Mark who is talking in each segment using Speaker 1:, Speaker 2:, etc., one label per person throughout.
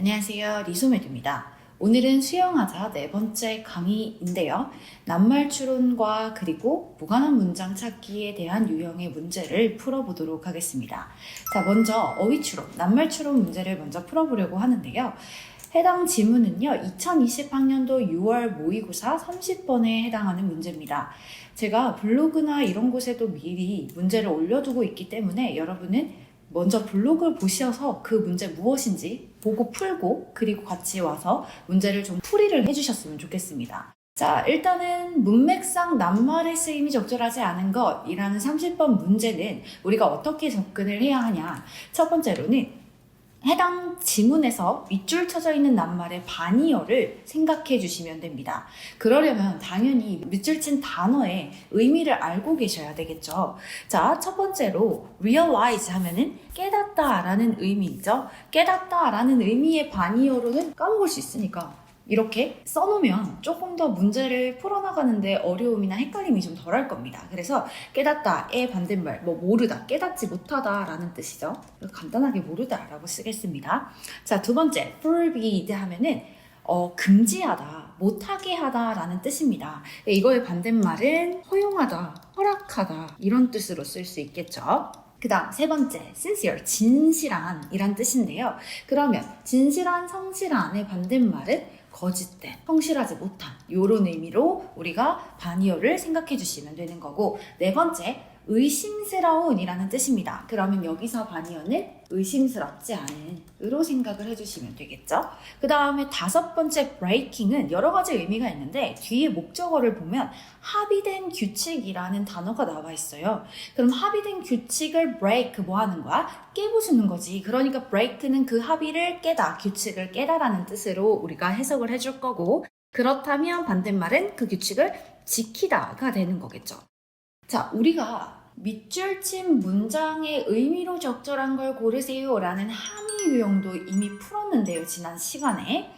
Speaker 1: 안녕하세요. 리소매드입니다. 오늘은 수영하자 네 번째 강의인데요. 낱말 추론과 그리고 무관한 문장 찾기에 대한 유형의 문제를 풀어보도록 하겠습니다. 자, 먼저 어휘 추론, 낱말 추론 문제를 먼저 풀어보려고 하는데요. 해당 지문은요, 2020학년도 6월 모의고사 30번에 해당하는 문제입니다. 제가 블로그나 이런 곳에도 미리 문제를 올려두고 있기 때문에 여러분은 먼저 블로그를 보셔서 그 문제 무엇인지 보고 풀고 그리고 같이 와서 문제를 좀 풀이를 해주셨으면 좋겠습니다. 자, 일단은 문맥상 낱말의 쓰임이 적절하지 않은 것이라는 30번 문제는 우리가 어떻게 접근을 해야 하냐. 첫 번째로는 해당 지문에서 밑줄 쳐져 있는 낱말의 반의어를 생각해 주시면 됩니다. 그러려면 당연히 밑줄 친 단어의 의미를 알고 계셔야 되겠죠. 자, 첫 번째로 realize 하면은 깨닫다 라는 의미이죠. 깨닫다 라는 의미의 반의어로는 까먹을 수 있으니까 이렇게 써놓으면 조금 더 문제를 풀어나가는데 어려움이나 헷갈림이 좀 덜할 겁니다. 그래서 깨닫다의 반대말, 모르다, 깨닫지 못하다 라는 뜻이죠. 간단하게 모르다 라고 쓰겠습니다. 자, 두 번째, forbid 하면은 금지하다, 못하게 하다 라는 뜻입니다. 이거의 반대말은 허용하다, 허락하다 이런 뜻으로 쓸 수 있겠죠. 그 다음 세 번째, sincere, 진실한 이란 뜻인데요. 그러면 진실한, 성실한의 반대말은 거짓된, 성실하지 못한 이런 의미로 우리가 반의어를 생각해 주시면 되는 거고, 네 번째, 의심스러운 이라는 뜻입니다. 그러면 여기서 반의어는 의심스럽지 않은 으로 생각을 해주시면 되겠죠. 그 다음에 다섯 번째 breaking은 여러 가지 의미가 있는데 뒤에 목적어를 보면 합의된 규칙이라는 단어가 나와 있어요. 그럼 합의된 규칙을 break 뭐 하는 거야? 깨부수는 거지. 그러니까 break는 그 합의를 깨다, 규칙을 깨다라는 뜻으로 우리가 해석을 해줄 거고, 그렇다면 반대말은 그 규칙을 지키다가 되는 거겠죠. 자, 우리가 밑줄 친 문장의 의미로 적절한 걸 고르세요 라는 함의 유형도 이미 풀었는데요, 지난 시간에.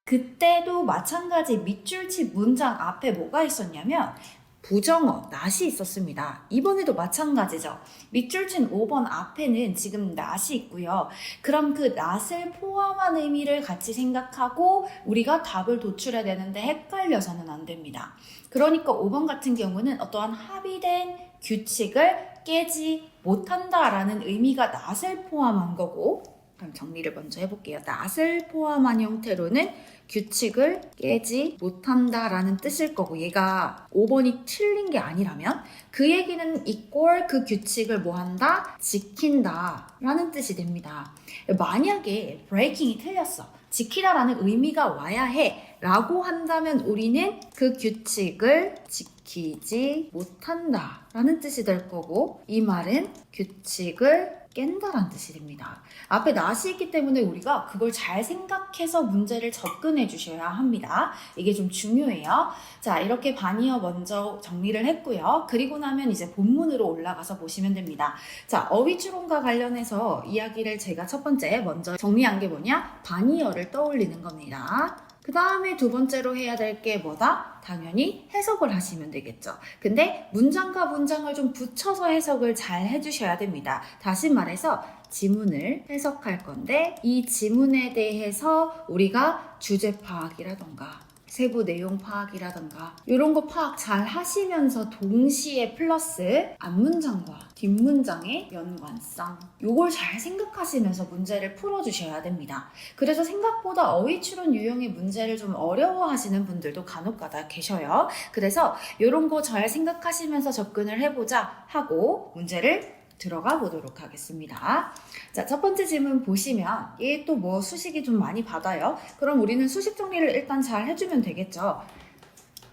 Speaker 1: 그때도 마찬가지 밑줄 친 문장 앞에 뭐가 있었냐면 부정어, not이 있었습니다. 이번에도 마찬가지죠. 밑줄 친 5번 앞에는 지금 not이 있고요. 그럼 그 not을 포함한 의미를 같이 생각하고 우리가 답을 도출해야 되는데 헷갈려서는 안 됩니다. 그러니까 5번 같은 경우는 어떠한 합의된 규칙을 깨지 못한다라는 의미가 not을 포함한 거고, 그럼 정리를 먼저 해볼게요. not을 포함한 형태로는 규칙을 깨지 못한다라는 뜻일 거고, 얘가 5번이 틀린 게 아니라면 그 얘기는 equal 그 규칙을 뭐 한다? 지킨다 라는 뜻이 됩니다. 만약에 breaking이 틀렸어, 지키다라는 의미가 와야 해 라고 한다면 우리는 그 규칙을 지키지 못한다 라는 뜻이 될 거고, 이 말은 규칙을 깬다라는 뜻이 됩니다. 앞에 not이 있기 때문에 우리가 그걸 잘 생각해서 문제를 접근해 주셔야 합니다. 이게 좀 중요해요. 자, 이렇게 반의어 먼저 정리를 했고요. 그리고 나면 이제 본문으로 올라가서 보시면 됩니다. 자, 어휘 추론과 관련해서 이야기를 제가 첫 번째 먼저 정리한 게 뭐냐? 반의어를 떠올리는 겁니다. 그 다음에 두 번째로 해야 될 게 뭐다? 당연히 해석을 하시면 되겠죠. 근데 문장과 문장을 좀 붙여서 해석을 잘 해주셔야 됩니다. 다시 말해서 지문을 해석할 건데 이 지문에 대해서 우리가 주제 파악이라던가 세부 내용 파악이라던가 이런 거 파악 잘 하시면서 동시에 플러스 앞문장과 뒷문장의 연관성, 요걸 잘 생각하시면서 문제를 풀어주셔야 됩니다. 그래서 생각보다 어휘 추론 유형의 문제를 좀 어려워하시는 분들도 간혹가다 계셔요. 그래서 이런 거 잘 생각하시면서 접근을 해보자 하고 문제를 들어가 보도록 하겠습니다. 자, 첫 번째 질문 보시면 얘 또 뭐 수식이 좀 많이 받아요. 그럼 우리는 수식 정리를 일단 잘 해주면 되겠죠.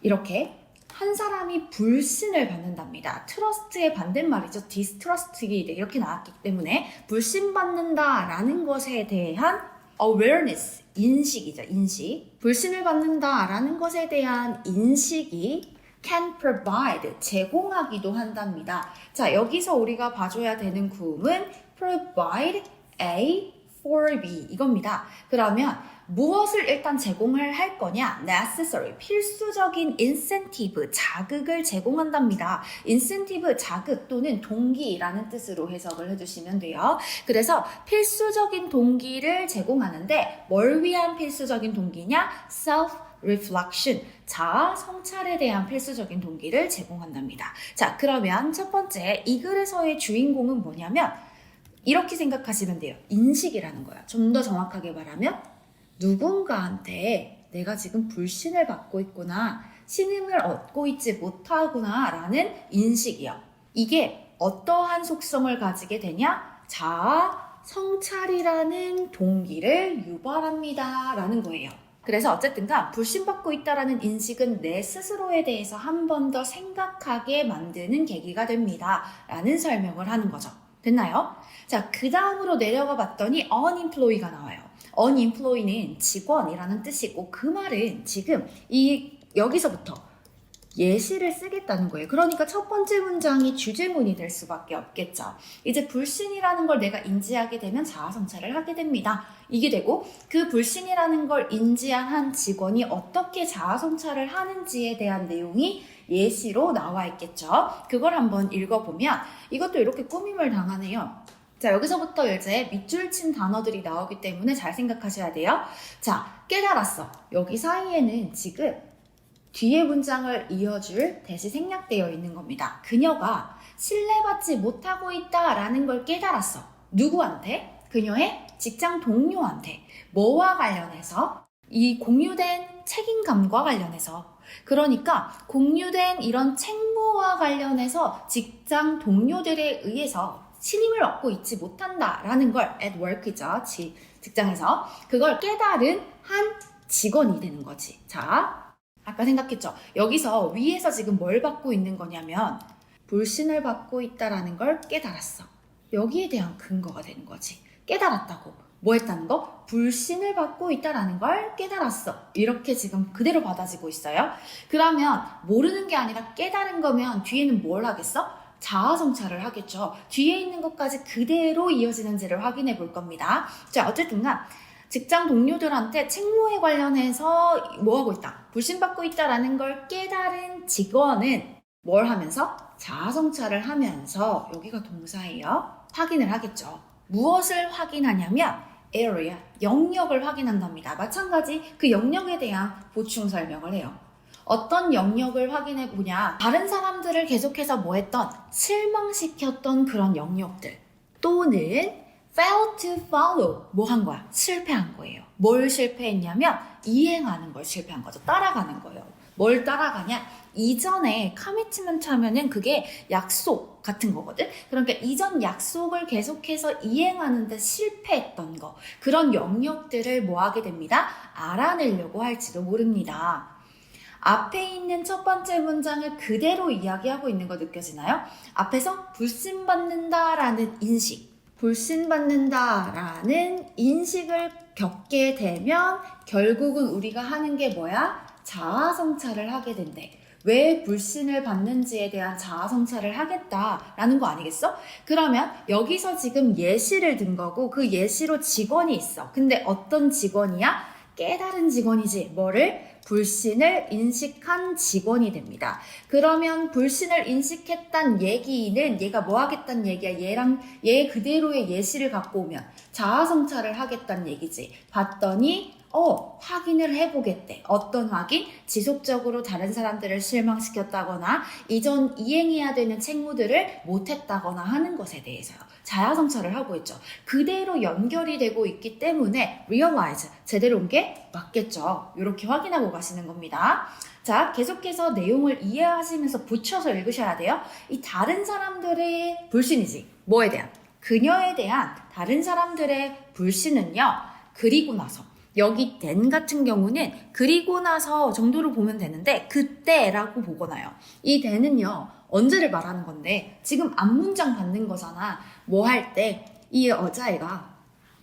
Speaker 1: 이렇게 한 사람이 불신을 받는답니다. 트러스트의 반대말이죠. 디스트러스트가 이렇게 나왔기 때문에 불신받는다라는 것에 대한 awareness, 인식이죠. 인식. 불신을 받는다라는 것에 대한 인식이 can provide, 제공하기도 한답니다. 자, 여기서 우리가 봐줘야 되는 구음은 provide a for B 이겁니다. 그러면 무엇을 일단 제공을 할 거냐? necessary, 필수적인 incentive, 자극을 제공한답니다. incentive, 자극 또는 동기라는 뜻으로 해석을 해주시면 돼요. 그래서 필수적인 동기를 제공하는데 뭘 위한 필수적인 동기냐? self-reflection, 자아 성찰에 대한 필수적인 동기를 제공한답니다. 자, 그러면 첫 번째 이 글에서의 주인공은 뭐냐면 이렇게 생각하시면 돼요. 인식이라는 거야. 좀 더 정확하게 말하면 누군가한테 내가 지금 불신을 받고 있구나, 신임을 얻고 있지 못하구나 라는 인식이요. 이게 어떠한 속성을 가지게 되냐? 자아 성찰이라는 동기를 유발합니다 라는 거예요. 그래서 어쨌든가 불신받고 있다라는 인식은 내 스스로에 대해서 한 번 더 생각하게 만드는 계기가 됩니다 라는 설명을 하는 거죠. 됐나요? 자, 그 다음으로 내려가 봤더니 unemployed가 나와요. unemployed는 직원이라는 뜻이고 그 말은 지금 여기서부터 예시를 쓰겠다는 거예요. 그러니까 첫 번째 문장이 주제문이 될 수밖에 없겠죠. 이제 불신이라는 걸 내가 인지하게 되면 자아성찰을 하게 됩니다. 이게 되고 그 불신이라는 걸 인지한 한 직원이 어떻게 자아성찰을 하는지에 대한 내용이 예시로 나와 있겠죠. 그걸 한번 읽어보면 이것도 이렇게 꾸밈을 당하네요. 자, 여기서부터 이제 밑줄 친 단어들이 나오기 때문에 잘 생각하셔야 돼요. 자, 깨달았어. 여기 사이에는 지금 뒤에 문장을 이어줄 대시 생략되어 있는 겁니다. 그녀가 신뢰받지 못하고 있다라는 걸 깨달았어. 누구한테? 그녀의 직장 동료한테. 뭐와 관련해서? 이 공유된 책임감과 관련해서. 그러니까 공유된 이런 책무와 관련해서 직장 동료들에 의해서 신임을 얻고 있지 못한다라는 걸 at work이죠. 직장에서. 그걸 깨달은 한 직원이 되는 거지. 자, 아까 생각했죠? 여기서 위에서 지금 뭘 받고 있는 거냐면 불신을 받고 있다라는 걸 깨달았어. 여기에 대한 근거가 되는 거지. 깨달았다고. 뭐 했다는 거? 불신을 받고 있다라는 걸 깨달았어. 이렇게 지금 그대로 받아지고 있어요. 그러면 모르는 게 아니라 깨달은 거면 뒤에는 뭘 하겠어? 자아 성찰을 하겠죠. 뒤에 있는 것까지 그대로 이어지는지를 확인해 볼 겁니다. 자, 어쨌든간 직장 동료들한테 책무에 관련해서 뭐 하고 있다? 불신받고 있다라는 걸 깨달은 직원은 뭘 하면서? 자아 성찰을 하면서, 여기가 동사예요. 확인을 하겠죠. 무엇을 확인하냐면 area, 영역을 확인한답니다. 마찬가지 그 영역에 대한 보충 설명을 해요. 어떤 영역을 확인해 보냐? 다른 사람들을 계속해서 뭐 했던? 실망시켰던 그런 영역들 또는 fail to follow, 뭐 한 거야? 실패한 거예요. 뭘 실패했냐면 이행하는 걸 실패한 거죠. 따라가는 거예요. 뭘 따라가냐? 이전에 커미트먼트 하면은 그게 약속 같은 거거든. 그러니까 이전 약속을 계속해서 이행하는데 실패했던 거, 그런 영역들을 뭐 하게 됩니다? 알아내려고 할지도 모릅니다. 앞에 있는 첫 번째 문장을 그대로 이야기하고 있는 거 느껴지나요? 앞에서 불신받는다라는 인식, 불신받는다라는 인식을 겪게 되면 결국은 우리가 하는 게 뭐야? 자아 성찰을 하게 된대. 왜 불신을 받는지에 대한 자아 성찰을 하겠다라는 거 아니겠어? 그러면 여기서 지금 예시를 든 거고 그 예시로 직원이 있어. 근데 어떤 직원이야? 깨달은 직원이지. 뭐를? 불신을 인식한 직원이 됩니다. 그러면 불신을 인식했단 얘기는 얘가 뭐 하겠다는 얘기야? 얘 그대로의 예시를 갖고 오면 자아 성찰을 하겠다는 얘기지. 봤더니 확인을 해보겠대. 어떤 확인? 지속적으로 다른 사람들을 실망시켰다거나 이전 이행해야 되는 책무들을 못했다거나 하는 것에 대해서요. 자아 성찰을 하고 있죠. 그대로 연결이 되고 있기 때문에 realize, 제대로 온 게 맞겠죠. 이렇게 확인하고 가시는 겁니다. 자, 계속해서 내용을 이해하시면서 붙여서 읽으셔야 돼요. 이 다른 사람들의 불신이지. 뭐에 대한? 그녀에 대한 다른 사람들의 불신은요. 그리고 나서. 여기 then 같은 경우는 그리고 나서 정도로 보면 되는데 그때라고 보거나요. 이 then은요. 언제를 말하는 건데 지금 앞문장 받는 거잖아. 뭐 할 때 이 여자애가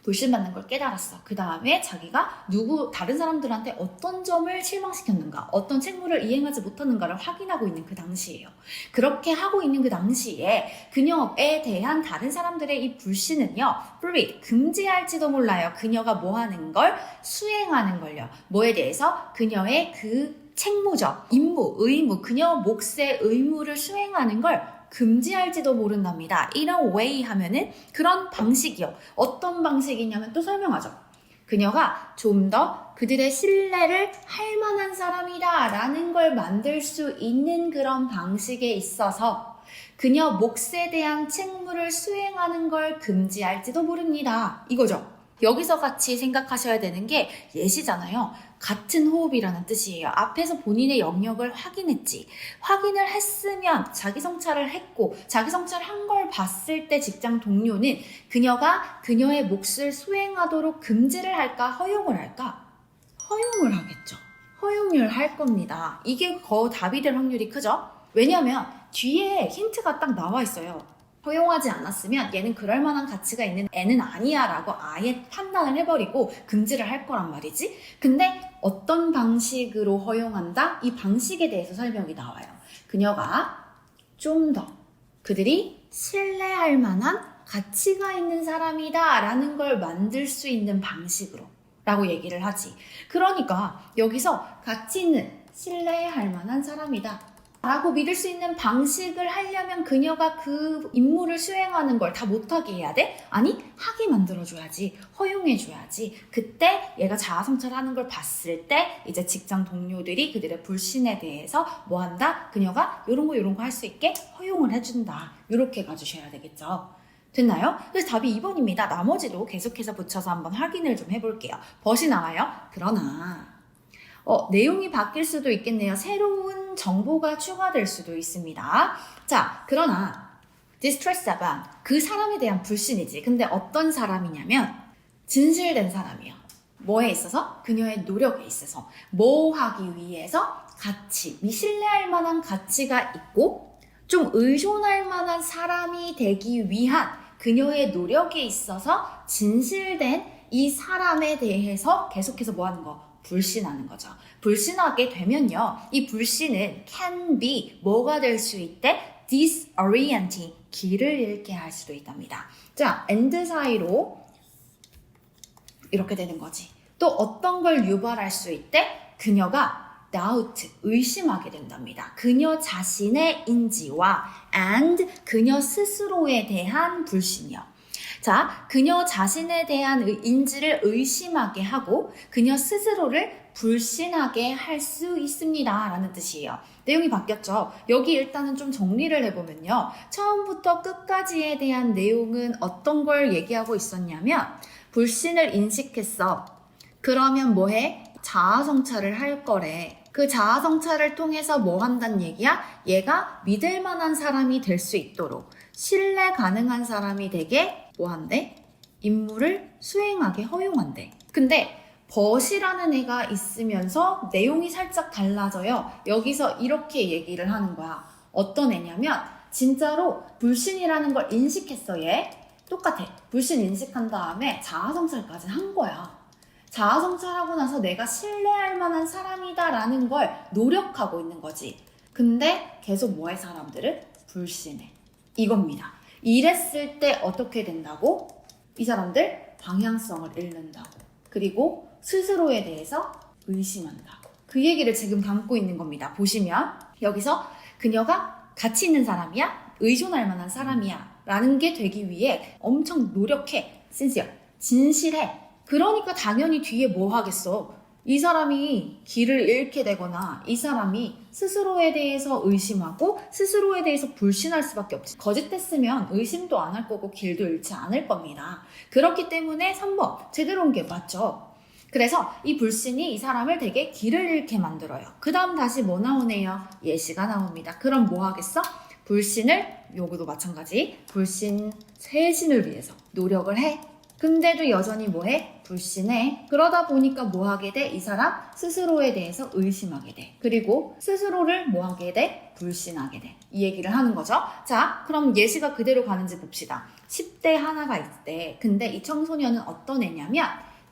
Speaker 1: 불신받는 걸 깨달았어. 그 다음에 자기가 다른 사람들한테 어떤 점을 실망시켰는가, 어떤 책무를 이행하지 못하는가를 확인하고 있는 그 당시예요. 그렇게 하고 있는 그 당시에 그녀에 대한 다른 사람들의 이 불신은요, forbid, 금지할지도 몰라요. 그녀가 뭐 하는 걸? 수행하는 걸요. 뭐에 대해서? 그녀의 그 책무적, 임무, 의무, 그녀 몫의 의무를 수행하는 걸 금지할지도 모른답니다. 이런 way 하면은 그런 방식이요. 어떤 방식이냐면 또 설명하죠. 그녀가 좀 더 그들의 신뢰를 할 만한 사람이다 라는 걸 만들 수 있는 그런 방식에 있어서 그녀 몫에 대한 책무를 수행하는 걸 금지할지도 모릅니다. 이거죠. 여기서 같이 생각하셔야 되는 게 예시잖아요. 같은 호흡이라는 뜻이에요. 앞에서 본인의 영역을 확인했지. 확인을 했으면 자기 성찰을 했고 자기 성찰한 걸 봤을 때 직장 동료는 그녀가 그녀의 몫을 수행하도록 금지를 할까 허용을 할까? 허용을 하겠죠. 허용을 할 겁니다. 이게 더 답이 될 확률이 크죠? 왜냐하면 뒤에 힌트가 딱 나와 있어요. 허용하지 않았으면 얘는 그럴 만한 가치가 있는 애는 아니야 라고 아예 판단을 해버리고 금지를 할 거란 말이지. 근데 어떤 방식으로 허용한다? 이 방식에 대해서 설명이 나와요. 그녀가 좀 더 그들이 신뢰할 만한 가치가 있는 사람이다 라는 걸 만들 수 있는 방식으로 라고 얘기를 하지. 그러니까 여기서 가치 있는 신뢰할 만한 사람이다 라고 믿을 수 있는 방식을 하려면 그녀가 그 임무를 수행하는 걸 다 못하게 해야 돼? 아니, 하게 만들어줘야지. 허용해줘야지. 그때 얘가 자아성찰하는 걸 봤을 때 이제 직장 동료들이 그들의 불신에 대해서 뭐 한다? 그녀가 요런 거 할 수 있게 허용을 해준다. 요렇게 가주셔야 되겠죠. 됐나요? 그래서 답이 2번입니다. 나머지도 계속해서 붙여서 한번 확인을 좀 해볼게요. 벗이 나와요. 그러나 내용이 바뀔 수도 있겠네요. 새로운 정보가 추가될 수도 있습니다. 자, 그러나 distress about, 그 사람에 대한 불신이지. 근데 어떤 사람이냐면 진실된 사람이에요. 뭐에 있어서? 그녀의 노력에 있어서. 뭐 하기 위해서? 가치, 신뢰할 만한 가치가 있고 좀 의존할 만한 사람이 되기 위한 그녀의 노력에 있어서 진실된 이 사람에 대해서 계속해서 뭐 하는 거? 불신하는 거죠. 불신하게 되면요. 이 불신은 can be 뭐가 될 수 있대? disorienting, 길을 잃게 할 수도 있답니다. 자, and 사이로 이렇게 되는 거지. 또 어떤 걸 유발할 수 있대? 그녀가 doubt, 의심하게 된답니다. 그녀 자신의 인지와 and 그녀 스스로에 대한 불신이요. 자, 그녀 자신에 대한 인지를 의심하게 하고 그녀 스스로를 불신하게 할 수 있습니다 라는 뜻이에요. 내용이 바뀌었죠. 여기 일단은 좀 정리를 해보면요. 처음부터 끝까지에 대한 내용은 어떤 걸 얘기하고 있었냐면 불신을 인식했어. 그러면 뭐해? 자아성찰을 할 거래. 그 자아성찰을 통해서 뭐 한다는 얘기야? 얘가 믿을 만한 사람이 될 수 있도록 신뢰 가능한 사람이 되게 뭐 한대? 임무를 수행하게 허용한대. 근데 벗이라는 애가 있으면서 내용이 살짝 달라져요. 여기서 이렇게 얘기를 하는 거야. 어떤 애냐면 진짜로 불신이라는 걸 인식했어 얘. 똑같아. 불신 인식한 다음에 자아성찰까지 한 거야. 자아성찰하고 나서 내가 신뢰할 만한 사람이다 라는 걸 노력하고 있는 거지. 근데 계속 뭐해 사람들은? 불신해. 이겁니다. 이랬을 때 어떻게 된다고? 이 사람들 방향성을 잃는다고. 그리고 스스로에 대해서 의심한다고. 그 얘기를 지금 담고 있는 겁니다. 보시면 여기서 그녀가 가치 있는 사람이야? 의존할 만한 사람이야? 라는 게 되기 위해 엄청 노력해. 진실해. 그러니까 당연히 뒤에 뭐 하겠어? 이 사람이 길을 잃게 되거나 이 사람이 스스로에 대해서 의심하고 스스로에 대해서 불신할 수밖에 없지. 거짓됐으면 의심도 안 할 거고 길도 잃지 않을 겁니다. 그렇기 때문에 3번 제대로 온 게 맞죠. 그래서 이 불신이 이 사람을 되게 길을 잃게 만들어요. 그 다음 다시 뭐 나오네요? 예시가 나옵니다. 그럼 뭐 하겠어? 불신을, 요거도 마찬가지, 불신 쇄신을 위해서 노력을 해. 근데도 여전히 뭐해? 불신해. 그러다 보니까 뭐 하게 돼? 이 사람 스스로에 대해서 의심하게 돼. 그리고 스스로를 뭐 하게 돼? 불신하게 돼. 이 얘기를 하는 거죠. 자, 그럼 예시가 그대로 가는지 봅시다. 10대 하나가 있대. 근데 이 청소년은 어떤 애냐면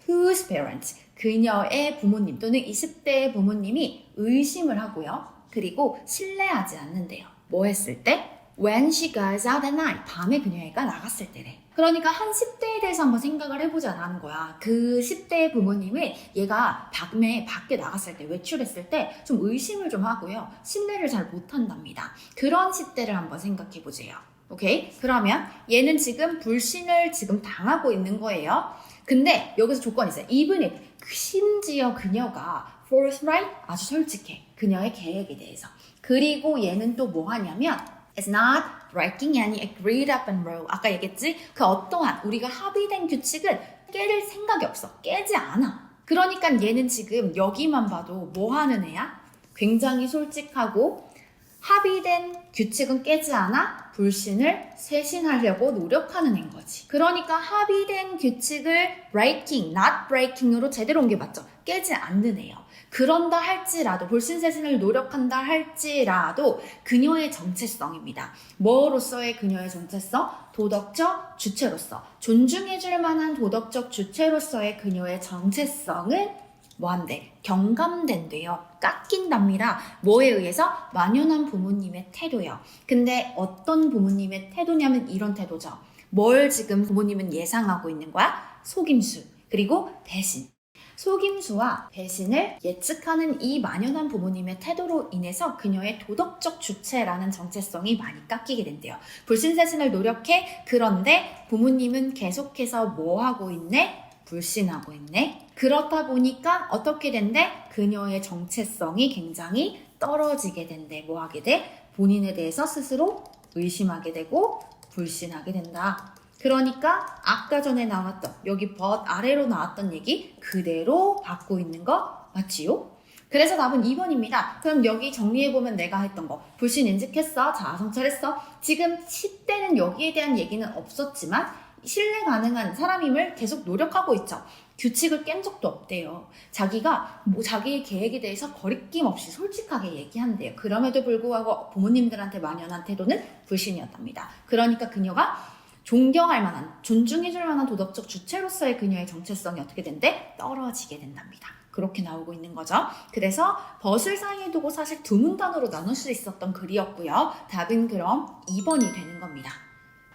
Speaker 1: whose parents, 그녀의 부모님 또는 20대의 부모님이 의심을 하고요. 그리고 신뢰하지 않는데요. 뭐 했을 때? When she goes out at night, 밤에 그녀가 나갔을 때래. 그러니까 한 10대에 대해서 한번 생각을 해보자는 거야. 그 10대의 부모님이 얘가 밤에 밖에 나갔을 때, 외출했을 때 좀 의심을 좀 하고요. 신뢰를 잘 못한답니다. 그런 10대를 한번 생각해보세요. 오케이? 그러면 얘는 지금 불신을 지금 당하고 있는 거예요. 근데 여기서 조건이 있어요. 이분이 심지어 그녀가 forthright, 아주 솔직해. 그녀의 계획에 대해서. 그리고 얘는 또 뭐 하냐면 It's not breaking any agreed upon rule. 아까 얘기했지? 그 어떠한 우리가 합의된 규칙을 깰 생각이 없어. 깨지 않아. 그러니까 얘는 지금 여기만 봐도 뭐 하는 애야? 굉장히 솔직하고 합의된 규칙은 깨지 않아 불신을 쇄신하려고 노력하는 애인 거지. 그러니까 합의된 규칙을 breaking, not breaking으로 제대로 온 게 맞죠? 깨지 않는 애요. 그런다 할지라도 불신쇄신을 노력한다 할지라도 그녀의 정체성입니다. 뭐로서의 그녀의 정체성? 도덕적 주체로서 존중해줄 만한 도덕적 주체로서의 그녀의 정체성은 뭐한대? 경감된대요. 깎인답니다. 뭐에 의해서? 만연한 부모님의 태도요. 근데 어떤 부모님의 태도냐면 이런 태도죠. 뭘 지금 부모님은 예상하고 있는 거야? 속임수 그리고 배신. 속임수와 배신을 예측하는 이 만연한 부모님의 태도로 인해서 그녀의 도덕적 주체라는 정체성이 많이 깎이게 된대요. 불신쇄신을 노력해. 그런데 부모님은 계속해서 뭐 하고 있네? 불신하고 있네. 그렇다 보니까 어떻게 된대? 그녀의 정체성이 굉장히 떨어지게 된대. 뭐 하게 돼? 본인에 대해서 스스로 의심하게 되고 불신하게 된다. 그러니까 아까 전에 나왔던 여기 but 아래로 나왔던 얘기 그대로 받고 있는 거 맞지요? 그래서 답은 2번입니다. 그럼 여기 정리해보면 내가 했던 거 불신 인식했어? 자아 성찰했어? 지금 10대는 여기에 대한 얘기는 없었지만 신뢰 가능한 사람임을 계속 노력하고 있죠. 규칙을 깬 적도 없대요. 자기가 자기의 계획에 대해서 거리낌 없이 솔직하게 얘기한대요. 그럼에도 불구하고 부모님들한테 만연한 태도는 불신이었답니다. 그러니까 그녀가 존경할 만한, 존중해줄 만한 도덕적 주체로서의 그녀의 정체성이 어떻게 된대? 떨어지게 된답니다. 그렇게 나오고 있는 거죠. 그래서 벗을 사이에 두고 사실 두 문단으로 나눌 수 있었던 글이었고요. 답은 그럼 2번이 되는 겁니다.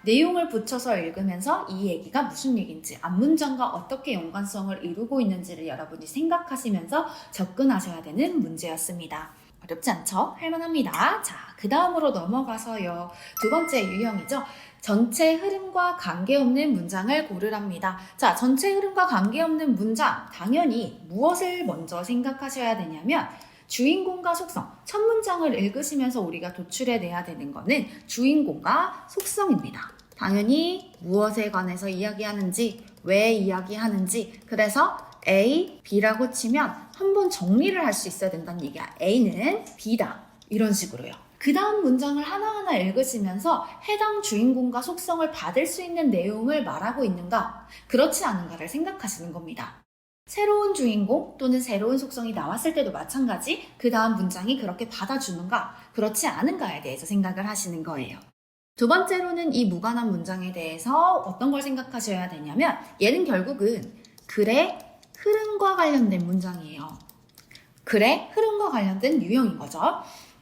Speaker 1: 내용을 붙여서 읽으면서 이 얘기가 무슨 얘기인지, 앞문장과 어떻게 연관성을 이루고 있는지를 여러분이 생각하시면서 접근하셔야 되는 문제였습니다. 어렵지 않죠? 할만합니다. 자, 그 다음으로 넘어가서요. 두 번째 유형이죠. 전체 흐름과 관계없는 문장을 고르랍니다. 자, 전체 흐름과 관계없는 문장, 당연히 무엇을 먼저 생각하셔야 되냐면 주인공과 속성, 첫 문장을 읽으시면서 우리가 도출해내야 되는 거는 주인공과 속성입니다. 당연히 무엇에 관해서 이야기하는지, 왜 이야기하는지, 그래서 A, B라고 치면 한번 정리를 할 수 있어야 된다는 얘기야. A는 B다. 이런 식으로요. 그 다음 문장을 하나하나 읽으시면서 해당 주인공과 속성을 받을 수 있는 내용을 말하고 있는가, 그렇지 않은가를 생각하시는 겁니다. 새로운 주인공 또는 새로운 속성이 나왔을 때도 마찬가지 그 다음 문장이 그렇게 받아주는가, 그렇지 않은가에 대해서 생각을 하시는 거예요. 두 번째로는 이 무관한 문장에 대해서 어떤 걸 생각하셔야 되냐면 얘는 결국은 글의 흐름과 관련된 문장이에요. 글의 흐름과 관련된 유형인 거죠.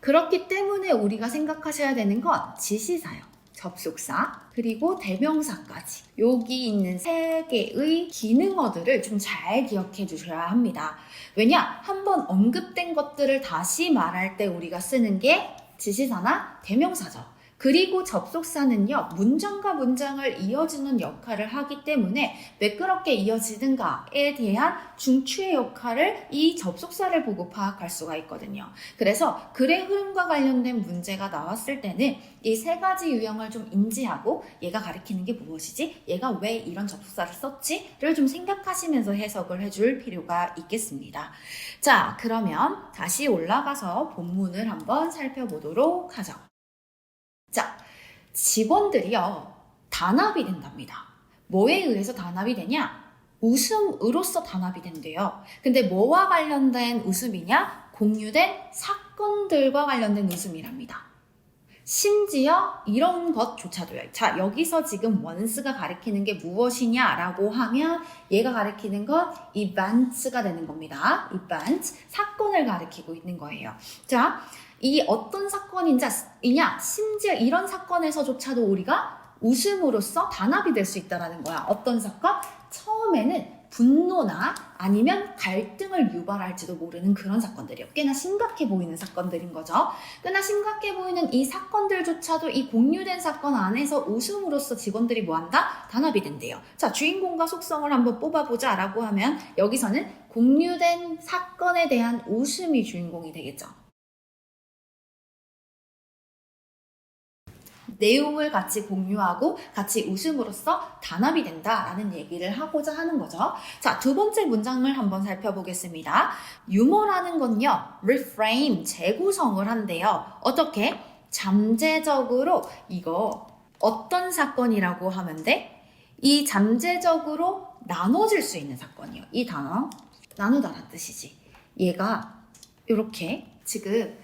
Speaker 1: 그렇기 때문에 우리가 생각하셔야 되는 건 지시사요. 접속사, 그리고 대명사까지. 여기 있는 세 개의 기능어들을 좀 잘 기억해 주셔야 합니다. 왜냐? 한번 언급된 것들을 다시 말할 때 우리가 쓰는 게 지시사나 대명사죠. 그리고 접속사는요, 문장과 문장을 이어주는 역할을 하기 때문에 매끄럽게 이어지는가에 대한 중추의 역할을 이 접속사를 보고 파악할 수가 있거든요. 그래서 글의 흐름과 관련된 문제가 나왔을 때는 이 세 가지 유형을 좀 인지하고 얘가 가리키는 게 무엇이지? 얘가 왜 이런 접속사를 썼지?를 좀 생각하시면서 해석을 해줄 필요가 있겠습니다. 자, 그러면 다시 올라가서 본문을 한번 살펴보도록 하죠. 자, 직원들이요, 단합이 된답니다. 뭐에 의해서 단합이 되냐? 웃음으로써 단합이 된대요. 근데 뭐와 관련된 웃음이냐? 공유된 사건들과 관련된 웃음이랍니다. 심지어 이런 것조차도요. 자, 여기서 지금 원스가 가리키는 게 무엇이냐라고 하면 얘가 가리키는 건 events가 되는 겁니다. event, 사건을 가리키고 있는 거예요. 자, 이 어떤 사건이냐, 심지어 이런 사건에서조차도 우리가 웃음으로써 단합이 될 수 있다는 거야. 어떤 사건? 처음에는 분노나 아니면 갈등을 유발할지도 모르는 그런 사건들이요. 꽤나 심각해 보이는 사건들인 거죠. 꽤나 심각해 보이는 이 사건들조차도 이 공유된 사건 안에서 웃음으로써 직원들이 뭐한다? 단합이 된대요. 자, 주인공과 속성을 한번 뽑아보자 라고 하면 여기서는 공유된 사건에 대한 웃음이 주인공이 되겠죠. 내용을 같이 공유하고 같이 웃음으로써 단합이 된다라는 얘기를 하고자 하는 거죠. 자, 두 번째 문장을 한번 살펴보겠습니다. 유머라는 건요, reframe, 재구성을 한대요. 어떻게? 잠재적으로 이거 어떤 사건이라고 하면 돼? 이 잠재적으로 나눠질 수 있는 사건이요. 이 단어, 나누다라는 뜻이지. 얘가 이렇게 지금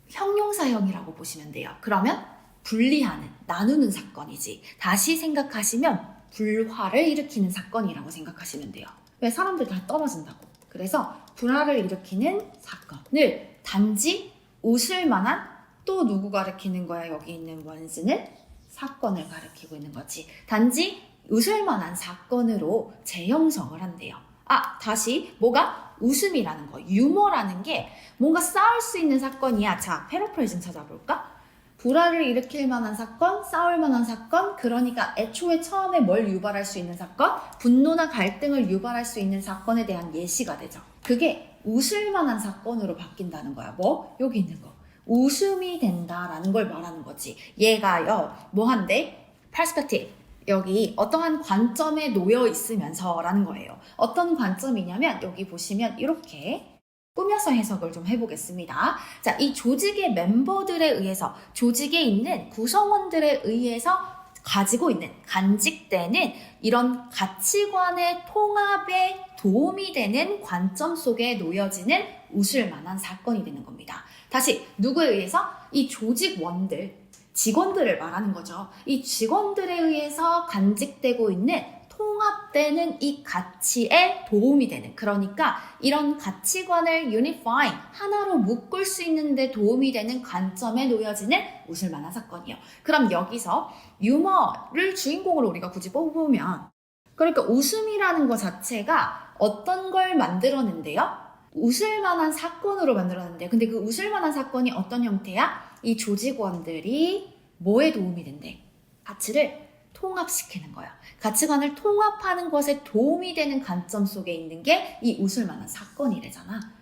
Speaker 1: 형용사형이라고 보시면 돼요. 그러면 분리하는, 나누는 사건이지. 다시 생각하시면 불화를 일으키는 사건이라고 생각하시면 돼요. 왜? 사람들 다 떨어진다고. 그래서 불화를 일으키는 사건을 단지 웃을 만한, 또 누구 가리키는 거야? 여기 있는 원스는 사건을 가리키고 있는 거지. 단지 웃을 만한 사건으로 재형성을 한대요. 아, 다시 뭐가? 웃음이라는 거, 유머라는 게 뭔가 싸울 수 있는 사건이야. 자, 패러프레이징 찾아볼까? 불화를 일으킬 만한 사건, 싸울 만한 사건, 그러니까 애초에 처음에 뭘 유발할 수 있는 사건, 분노나 갈등을 유발할 수 있는 사건에 대한 예시가 되죠. 그게 웃을 만한 사건으로 바뀐다는 거야. 뭐? 여기 있는 거. 웃음이 된다라는 걸 말하는 거지. 얘가요, 뭐 한대? perspective. 여기 어떠한 관점에 놓여 있으면서 라는 거예요. 어떤 관점이냐면 여기 보시면 이렇게 꾸며서 해석을 좀 해보겠습니다. 자, 이 조직의 멤버들에 의해서, 조직에 있는 구성원들에 의해서 가지고 있는, 간직되는 이런 가치관의 통합에 도움이 되는 관점 속에 놓여지는 웃을 만한 사건이 되는 겁니다. 다시, 누구에 의해서? 이 조직원들, 직원들을 말하는 거죠. 이 직원들에 의해서 간직되고 있는 통합되는 이 가치에 도움이 되는, 그러니까 이런 가치관을 unify, 하나로 묶을 수 있는데 도움이 되는 관점에 놓여지는 웃을 만한 사건이에요. 그럼 여기서 유머를 주인공으로 우리가 굳이 뽑으면, 그러니까 웃음이라는 것 자체가 어떤 걸 만들었는데요? 웃을 만한 사건으로 만들었는데요. 근데 그 웃을 만한 사건이 어떤 형태야? 이 조직원들이 뭐에 도움이 된대? 가치를 통합시키는 거야. 가치관을 통합하는 것에 도움이 되는 관점 속에 있는 게 이 웃을 만한 사건이래잖아.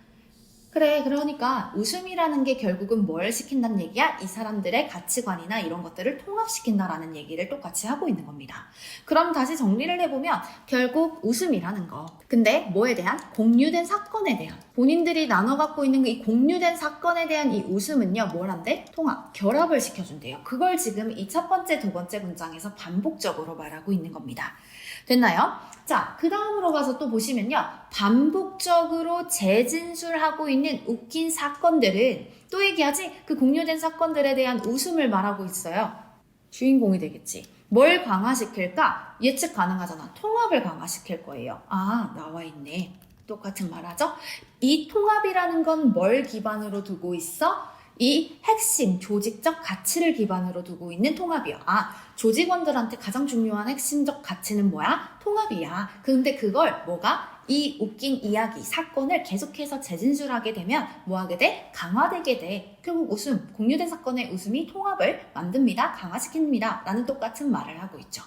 Speaker 1: 그래, 그러니까 웃음이라는 게 결국은 뭘 시킨다는 얘기야? 이 사람들의 가치관이나 이런 것들을 통합시킨다라는 얘기를 똑같이 하고 있는 겁니다. 그럼 다시 정리를 해보면 결국 웃음이라는 거. 근데 뭐에 대한? 공유된 사건에 대한. 본인들이 나눠 갖고 있는 이 공유된 사건에 대한 이 웃음은요, 뭘 한대? 통합, 결합을 시켜준대요. 그걸 지금 이 첫 번째, 두 번째 문장에서 반복적으로 말하고 있는 겁니다. 됐나요? 자, 그 다음으로 가서 또 보시면요. 반복적으로 재진술하고 있는 웃긴 사건들은 또 얘기하지? 그 공유된 사건들에 대한 웃음을 말하고 있어요. 주인공이 되겠지. 뭘 강화시킬까? 예측 가능하잖아. 통합을 강화시킬 거예요. 아, 나와 있네. 똑같은 말 하죠? 이 통합이라는 건 뭘 기반으로 두고 있어? 이 핵심 조직적 가치를 기반으로 두고 있는 통합이요. 아, 조직원들한테 가장 중요한 핵심적 가치는 뭐야? 통합이야. 근데 그걸 뭐가? 이 웃긴 이야기, 사건을 계속해서 재진술하게 되면 뭐하게 돼? 강화되게 돼. 결국 웃음, 공유된 사건의 웃음이 통합을 만듭니다. 강화시킵니다. 라는 똑같은 말을 하고 있죠.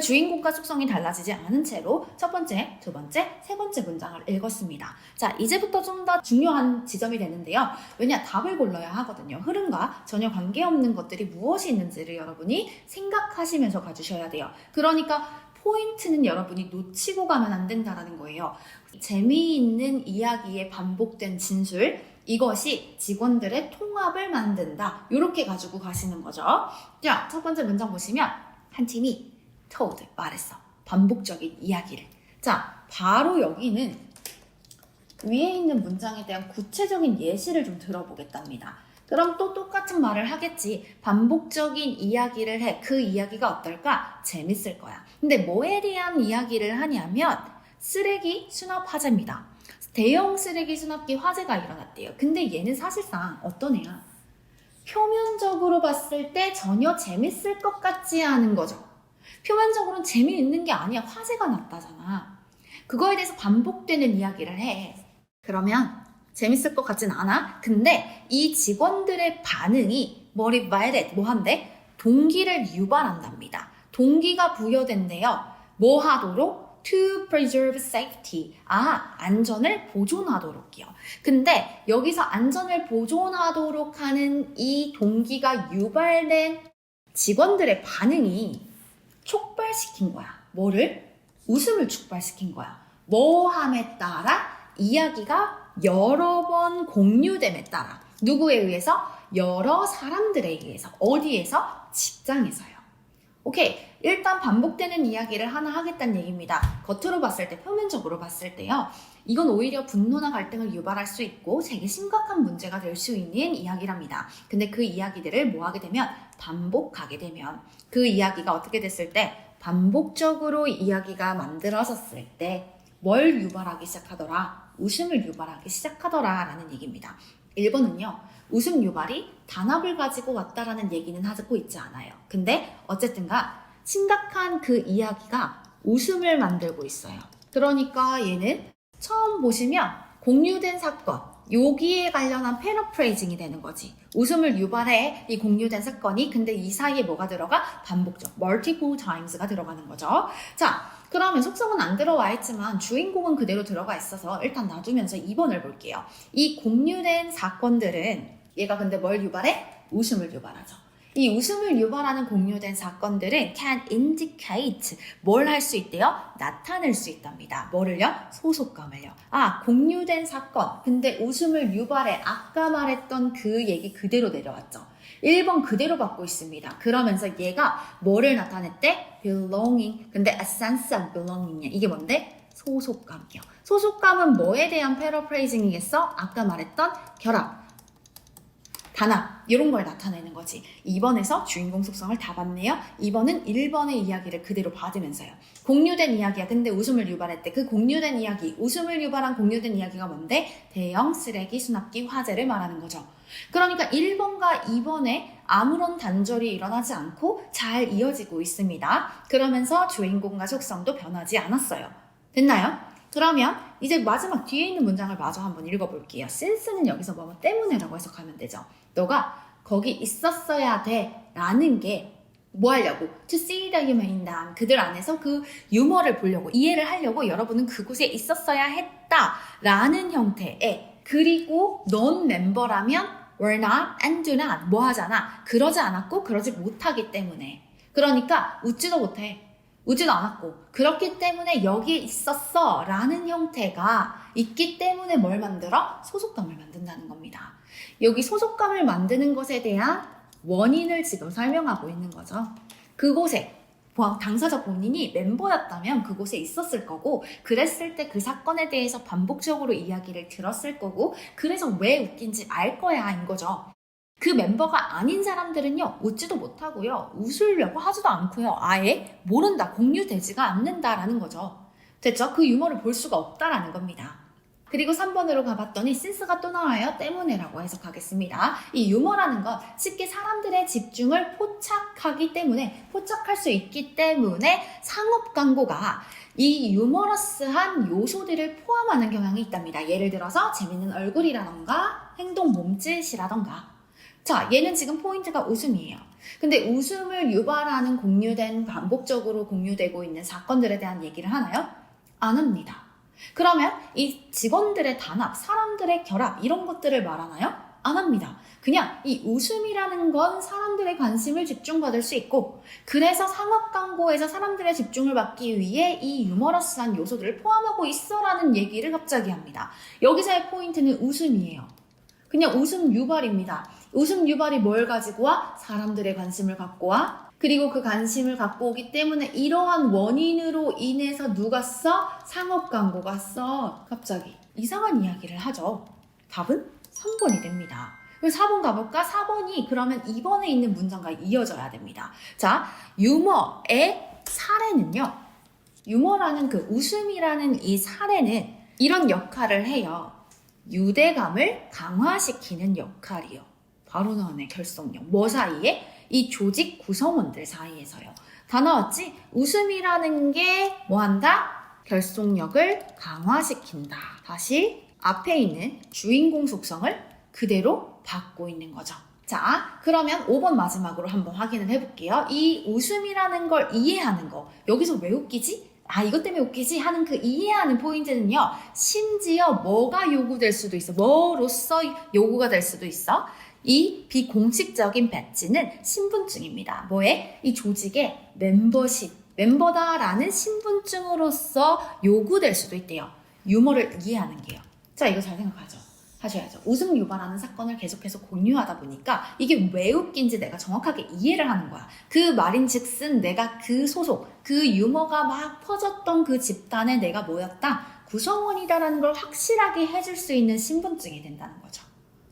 Speaker 1: 주인공과 속성이 달라지지 않은 채로 첫 번째, 두 번째, 세 번째 문장을 읽었습니다. 자, 이제부터 좀 더 중요한 지점이 되는데요. 왜냐? 답을 골라야 하거든요. 흐름과 전혀 관계없는 것들이 무엇이 있는지를 여러분이 생각하시면서 가주셔야 돼요. 그러니까 포인트는 여러분이 놓치고 가면 안 된다는 거예요. 재미있는 이야기의 반복된 진술, 이것이 직원들의 통합을 만든다. 이렇게 가지고 가시는 거죠. 자, 첫 번째 문장 보시면 한 팀이 told, 말했어. 반복적인 이야기를. 자, 바로 여기는 위에 있는 문장에 대한 구체적인 예시를 좀 들어보겠답니다. 그럼 또 똑같은 말을 하겠지. 반복적인 이야기를 해. 그 이야기가 어떨까? 재밌을 거야. 근데 뭐에 대한 이야기를 하냐면 쓰레기 수납 화재입니다. 대형 쓰레기 수납기 화재가 일어났대요. 근데 얘는 사실상 어떤 애야? 표면적으로 봤을 때 전혀 재밌을 것 같지 않은 거죠. 표면적으로는 재미있는 게 아니야. 화재가 났다잖아. 그거에 대해서 반복되는 이야기를 해. 그러면 재밌을 것 같진 않아? 근데 이 직원들의 반응이 motivated, 뭐한대? 동기를 유발한답니다. 동기가 부여된대요. 뭐 하도록? To preserve safety. 안전을 보존하도록이요. 근데 여기서 안전을 보존하도록 하는 이 동기가 유발된 직원들의 반응이 촉발시킨 거야. 뭐를? 웃음을 촉발시킨 거야. 뭐함에 따라? 이야기가 여러 번 공유됨에 따라. 누구에 의해서? 여러 사람들에 의해서. 어디에서? 직장에서요. 오케이. 일단 반복되는 이야기를 하나 하겠다는 얘기입니다. 겉으로 봤을 때, 표면적으로 봤을 때요. 이건 오히려 분노나 갈등을 유발할 수 있고 되게 심각한 문제가 될 수 있는 이야기랍니다. 근데 그 이야기들을 뭐 하게 되면 반복하게 되면 그 이야기가 어떻게 됐을 때 반복적으로 이야기가 만들어졌을 때 뭘 유발하기 시작하더라? 웃음을 유발하기 시작하더라 라는 얘기입니다. 1번은요. 웃음 유발이 단합을 가지고 왔다라는 얘기는 하고 있지 않아요. 근데 어쨌든가 심각한 그 이야기가 웃음을 만들고 있어요. 그러니까 얘는 처음 보시면 공유된 사건, 여기에 관련한 패러프레이징이 되는 거지. 웃음을 유발해 이 공유된 사건이. 근데 이 사이에 뭐가 들어가? 반복적, multiple times가 들어가는 거죠. 자, 그러면 속성은 안 들어와 있지만 주인공은 그대로 들어가 있어서 일단 놔두면서 2번을 볼게요. 이 공유된 사건들은 얘가 근데 뭘 유발해? 웃음을 유발하죠. 이 웃음을 유발하는 공유된 사건들은 can indicate 뭘 할 수 있대요? 나타낼 수 있답니다. 뭐를요? 소속감을요. 공유된 사건. 근데 웃음을 유발해. 아까 말했던 그 얘기 그대로 내려왔죠. 1번 그대로 받고 있습니다. 그러면서 얘가 뭐를 나타냈대? belonging. 근데 a sense of belonging이야. 이게 뭔데? 소속감이요. 소속감은 뭐에 대한 패러프레이징이겠어? 아까 말했던 결합, 단합 이런 걸 나타내는 거지. 2번에서 주인공 속성을 다 봤네요. 2번은 1번의 이야기를 그대로 받으면서요. 공유된 이야기야. 근데 웃음을 유발했대. 그 공유된 이야기, 웃음을 유발한 공유된 이야기가 뭔데? 대형 쓰레기 수납기 화재를 말하는 거죠. 그러니까 1번과 2번에 아무런 단절이 일어나지 않고 잘 이어지고 있습니다. 그러면서 주인공과 속성도 변하지 않았어요. 됐나요? 그러면 이제 마지막 뒤에 있는 문장을 마저 한번 읽어볼게요. since는 여기서 뭐뭐 때문에라고 해석하면 되죠. 너가 거기 있었어야 돼 라는 게 뭐 하려고? To see the humor in them. 그들 안에서 그 유머를 보려고, 이해를 하려고 여러분은 그곳에 있었어야 했다 라는 형태의, 그리고 넌 멤버라면 were not and do not 뭐 하잖아. 그러지 않았고 그러지 못하기 때문에. 그러니까 웃지도 못해. 웃지도 않았고 그렇기 때문에 여기에 있었어 라는 형태가 있기 때문에 뭘 만들어? 소속감을 만든다는 겁니다. 여기 소속감을 만드는 것에 대한 원인을 지금 설명하고 있는 거죠. 그곳에 당사자 본인이 멤버였다면 그곳에 있었을 거고, 그랬을 때 그 사건에 대해서 반복적으로 이야기를 들었을 거고, 그래서 왜 웃긴지 알 거야 인 거죠. 그 멤버가 아닌 사람들은요, 웃지도 못하고요, 웃으려고 하지도 않고요, 아예 모른다, 공유되지가 않는다라는 거죠. 됐죠? 그 유머를 볼 수가 없다라는 겁니다. 그리고 3번으로 가봤더니 since가 또 나와요. 때문에라고 해석하겠습니다. 이 유머라는 건 쉽게 사람들의 집중을 포착하기 때문에, 포착할 수 있기 때문에 상업 광고가 이 유머러스한 요소들을 포함하는 경향이 있답니다. 예를 들어서 재밌는 얼굴이라던가 행동 몸짓이라던가. 자, 얘는 지금 포인트가 웃음이에요. 근데 웃음을 유발하는 공유된, 반복적으로 공유되고 있는 사건들에 대한 얘기를 하나요? 안 합니다. 그러면 이 직원들의 단합, 사람들의 결합 이런 것들을 말하나요? 안 합니다. 그냥 이 웃음이라는 건 사람들의 관심을 집중받을 수 있고, 그래서 상업 광고에서 사람들의 집중을 받기 위해 이 유머러스한 요소들을 포함하고 있어라는 얘기를 갑자기 합니다. 여기서의 포인트는 웃음이에요. 그냥 웃음 유발입니다. 웃음 유발이 뭘 가지고 와? 사람들의 관심을 갖고 와. 그리고 그 관심을 갖고 오기 때문에 이러한 원인으로 인해서 누가 써? 상업 광고가 써. 갑자기 이상한 이야기를 하죠. 답은 3번이 됩니다. 그럼 4번 가볼까? 4번이 그러면 2번에 있는 문장과 이어져야 됩니다. 자, 유머의 사례는요. 유머라는 그 웃음이라는 이 사례는 이런 역할을 해요. 유대감을 강화시키는 역할이요. 바로 나오네, 결속력. 뭐 사이에? 이 조직 구성원들 사이에서요. 다 나왔지? 웃음이라는 게 뭐 한다? 결속력을 강화시킨다. 다시 앞에 있는 주인공 속성을 그대로 받고 있는 거죠. 자, 그러면 5번 마지막으로 한번 확인을 해볼게요. 이 웃음이라는 걸 이해하는 거. 여기서 왜 웃기지? 아, 이것 때문에 웃기지? 하는 그 이해하는 포인트는요. 심지어 뭐가 요구될 수도 있어. 뭐로써 요구가 될 수도 있어. 이 비공식적인 배지는 신분증입니다. 뭐에? 이 조직의 멤버다라는 신분증으로서 요구될 수도 있대요. 유머를 이해하는 게요. 자, 이거 잘 하셔야죠. 웃음 유발하는 사건을 계속해서 공유하다 보니까 이게 왜 웃긴지 내가 정확하게 이해를 하는 거야. 그 말인즉슨 내가 그 소속, 그 유머가 막 퍼졌던 그 집단에 내가 뭐였다? 구성원이다라는 걸 확실하게 해줄 수 있는 신분증이 된다는 거죠.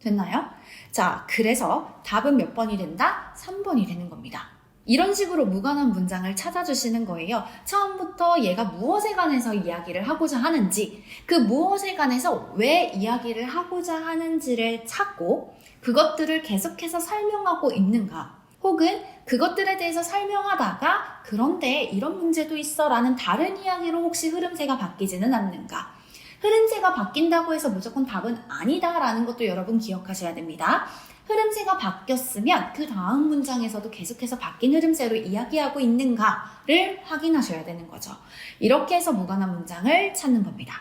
Speaker 1: 됐나요? 자, 그래서 답은 몇 번이 된다? 3번이 되는 겁니다. 이런 식으로 무관한 문장을 찾아주시는 거예요. 처음부터 얘가 무엇에 관해서 이야기를 하고자 하는지, 그 무엇에 관해서 왜 이야기를 하고자 하는지를 찾고 그것들을 계속해서 설명하고 있는가, 혹은 그것들에 대해서 설명하다가 그런데 이런 문제도 있어 라는 다른 이야기로 혹시 흐름새가 바뀌지는 않는가. 흐름새가 바뀐다고 해서 무조건 답은 아니다 라는 것도 여러분 기억하셔야 됩니다. 흐름새가 바뀌었으면 그 다음 문장에서도 계속해서 바뀐 흐름새로 이야기하고 있는가를 확인하셔야 되는 거죠. 이렇게 해서 무관한 문장을 찾는 겁니다.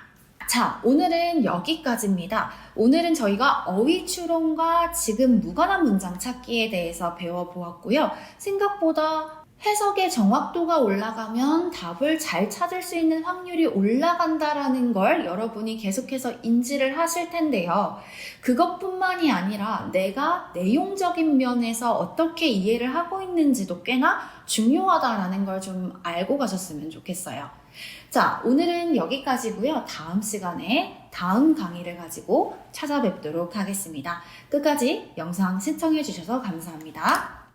Speaker 1: 자, 오늘은 여기까지입니다. 오늘은 저희가 어휘 추론과 지금 무관한 문장 찾기에 대해서 배워보았고요. 생각보다 해석의 정확도가 올라가면 답을 잘 찾을 수 있는 확률이 올라간다라는 걸 여러분이 계속해서 인지를 하실 텐데요. 그것뿐만이 아니라 내가 내용적인 면에서 어떻게 이해를 하고 있는지도 꽤나 중요하다라는 걸 좀 알고 가셨으면 좋겠어요. 자, 오늘은 여기까지고요. 다음 시간에 다음 강의를 가지고 찾아뵙도록 하겠습니다. 끝까지 영상 시청해 주셔서 감사합니다.